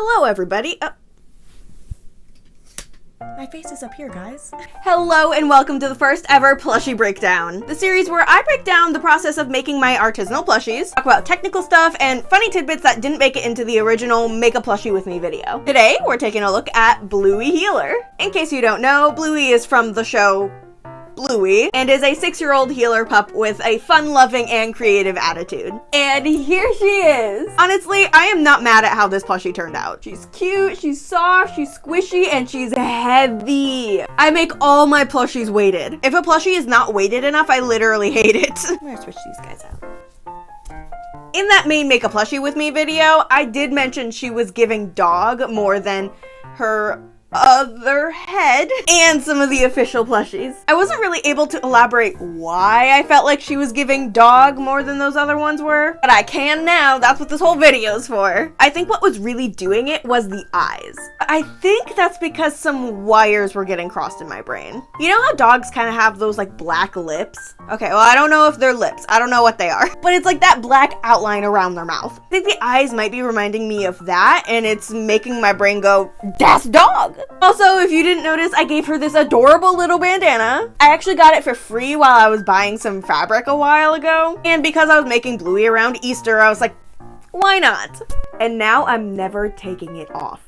Hello, everybody. My face is up here, guys. Hello, and welcome to the first ever plushie breakdown. The series where I break down the process of making my artisanal plushies, talk about technical stuff, and funny tidbits that didn't make it into the original Make a Plushie With Me video. Today, we're taking a look at Bluey Healer. In case you don't know, Bluey is from the show Bluey, and is a 6-year-old healer pup with a fun-loving and creative attitude. And here she is! Honestly, I am not mad at how this plushie turned out. She's cute, she's soft, she's squishy, and she's heavy. I make all my plushies weighted. If a plushie is not weighted enough, I literally hate it. I'm gonna switch these guys out. In that main Make a Plushie With Me video, I did mention she was giving dog more than her other head and some of the official plushies. I wasn't really able to elaborate why I felt like she was giving dog more than those other ones were, but I can now. That's what this whole video is for. I think what was really doing it was the eyes. I think that's because some wires were getting crossed in my brain. You know how dogs kind of have those like black lips? Okay, well, I don't know if they're lips. I don't know what they are, but it's like that black outline around their mouth. I think the eyes might be reminding me of that, and it's making my brain go, that's dog. Also, if you didn't notice, I gave her this adorable little bandana. I actually got it for free while I was buying some fabric a while ago. And because I was making Bluey around Easter, I was like, why not? And now I'm never taking it off.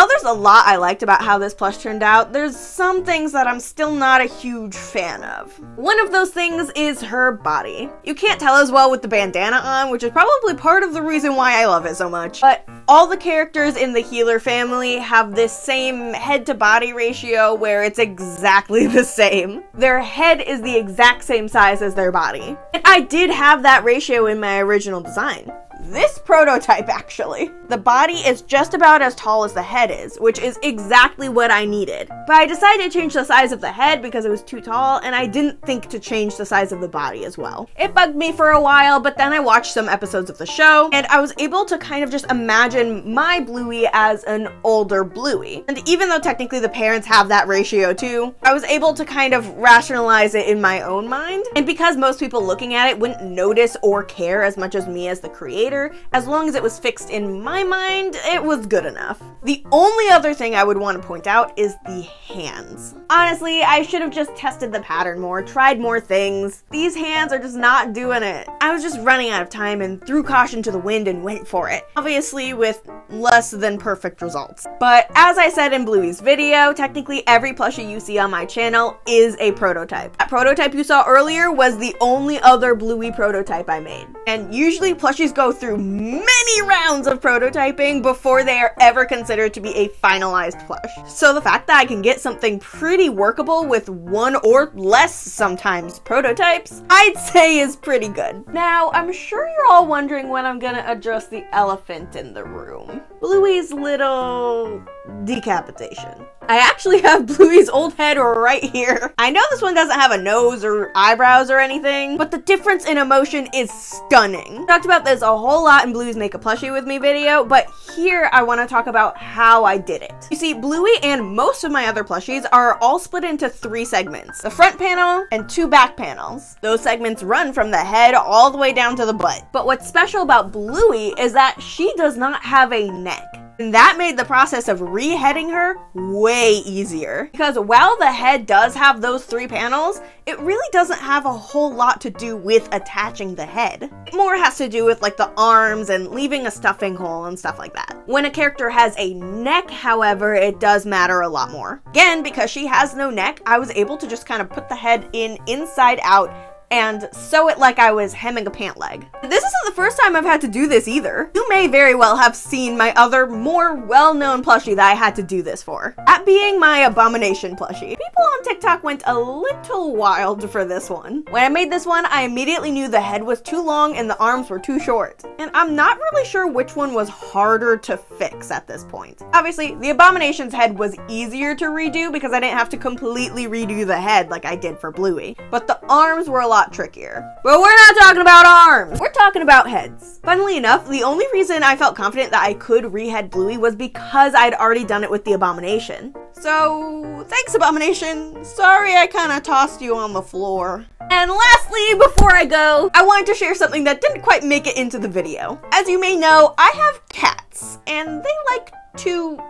There's a lot I liked about how this plush turned out. There's some things that I'm still not a huge fan of. One of those things is her body. You can't tell as well with the bandana on, which is probably part of the reason why I love it so much. But all the characters in the healer family have this same head to body ratio where it's exactly the same. Their head is the exact same size as their body. And I did have that ratio in my original design. This prototype, actually. The body is just about as tall as the head is, which is exactly what I needed. But I decided to change the size of the head because it was too tall, and I didn't think to change the size of the body as well. It bugged me for a while, but then I watched some episodes of the show, and I was able to kind of just imagine my Bluey as an older Bluey. And even though technically the parents have that ratio too, I was able to kind of rationalize it in my own mind. And because most people looking at it wouldn't notice or care as much as me as the creator, as long as it was fixed in my mind, it was good enough. The only other thing I would want to point out is the hands. Honestly, I should have just tested the pattern more, tried more things. These hands are just not doing it. I was just running out of time and threw caution to the wind and went for it. Obviously with less than perfect results. But as I said in Bluey's video, technically every plushie you see on my channel is a prototype. That prototype you saw earlier was the only other Bluey prototype I made. And usually plushies go through many rounds of prototyping before they are ever considered to be a finalized plush. So the fact that I can get something pretty workable with one or less sometimes prototypes, I'd say is pretty good. Now, I'm sure you're all wondering when I'm gonna address the elephant in the room. Bluey's little decapitation. I actually have Bluey's old head right here. I know this one doesn't have a nose or eyebrows or anything, but the difference in emotion is stunning. I talked about this a whole lot in Bluey's Make a Plushie With Me video, but here I want to talk about how I did it. You see, Bluey and most of my other plushies are all split into 3 segments. The front panel and 2 back panels. Those segments run from the head all the way down to the butt. But what's special about Bluey is that she does not have a neck. And that made the process of re-heading her way easier. Because while the head does have those 3 panels, it really doesn't have a whole lot to do with attaching the head. It more has to do with like the arms and leaving a stuffing hole and stuff like that. When a character has a neck, however, it does matter a lot more. Again, because she has no neck, I was able to just kind of put the head in inside out and sew it like I was hemming a pant leg. This isn't the first time I've had to do this either. You may very well have seen my other more well-known plushie that I had to do this for. That being my Abomination plushie. People on TikTok went a little wild for this one. When I made this one, I immediately knew the head was too long and the arms were too short. And I'm not really sure which one was harder to fix at this point. Obviously, the Abomination's head was easier to redo because I didn't have to completely redo the head like I did for Bluey. But the arms were a lot trickier. But we're not talking about arms. We're talking about heads. Funnily enough, the only reason I felt confident that I could rehead Bluey was because I'd already done it with the Abomination. So, thanks, Abomination. Sorry I kind of tossed you on the floor. And lastly, before I go, I wanted to share something that didn't quite make it into the video. As you may know, I have cats, and they like to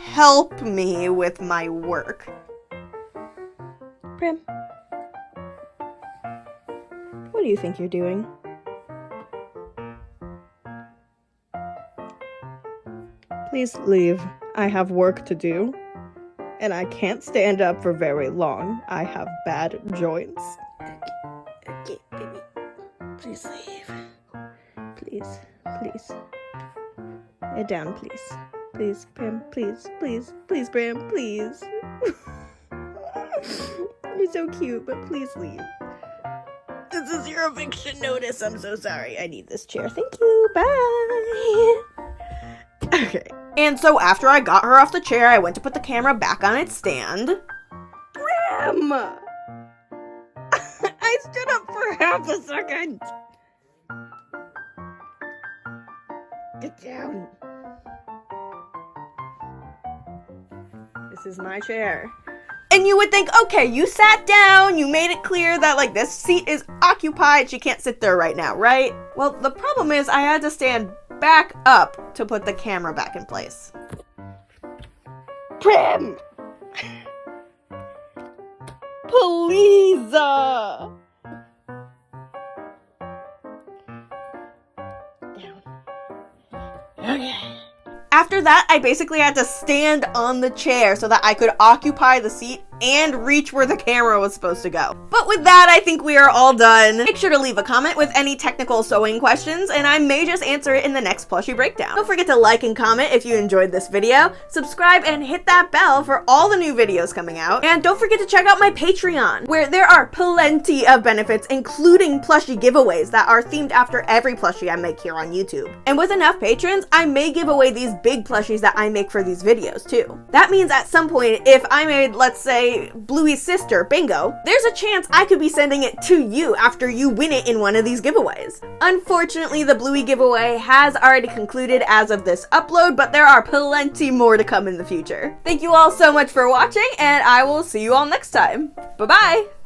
help me with my work. Prim, what do you think you're doing? Please leave. I have work to do, and I can't stand up for very long. I have bad joints. Okay, baby. Please leave. Please, please. Lay down, please. Please, Prim, please, please, please, Prim, please. You're so cute, but please leave. This is your eviction notice. I'm so sorry. I need this chair. Thank you. Bye. Okay. And so after I got her off the chair, I went to put the camera back on its stand. Prim! I stood up for half a second. Get down. This is my chair. And you would think, okay, you sat down, you made it clear that, like, this seat is occupied, she can't sit there right now, right? Well, the problem is I had to stand back up to put the camera back in place. Prim! Please! Down. Okay. After that, I basically had to stand on the chair so that I could occupy the seat and reach where the camera was supposed to go. But with that, I think we are all done. Make sure to leave a comment with any technical sewing questions, and I may just answer it in the next plushie breakdown. Don't forget to like and comment if you enjoyed this video, subscribe and hit that bell for all the new videos coming out, and don't forget to check out my Patreon, where there are plenty of benefits, including plushie giveaways that are themed after every plushie I make here on YouTube. And with enough patrons, I may give away these big plushies that I make for these videos too. That means at some point, if I made, let's say, Bluey's sister, Bingo, there's a chance I could be sending it to you after you win it in one of these giveaways. Unfortunately, the Bluey giveaway has already concluded as of this upload, but there are plenty more to come in the future. Thank you all so much for watching, and I will see you all next time. Bye-bye!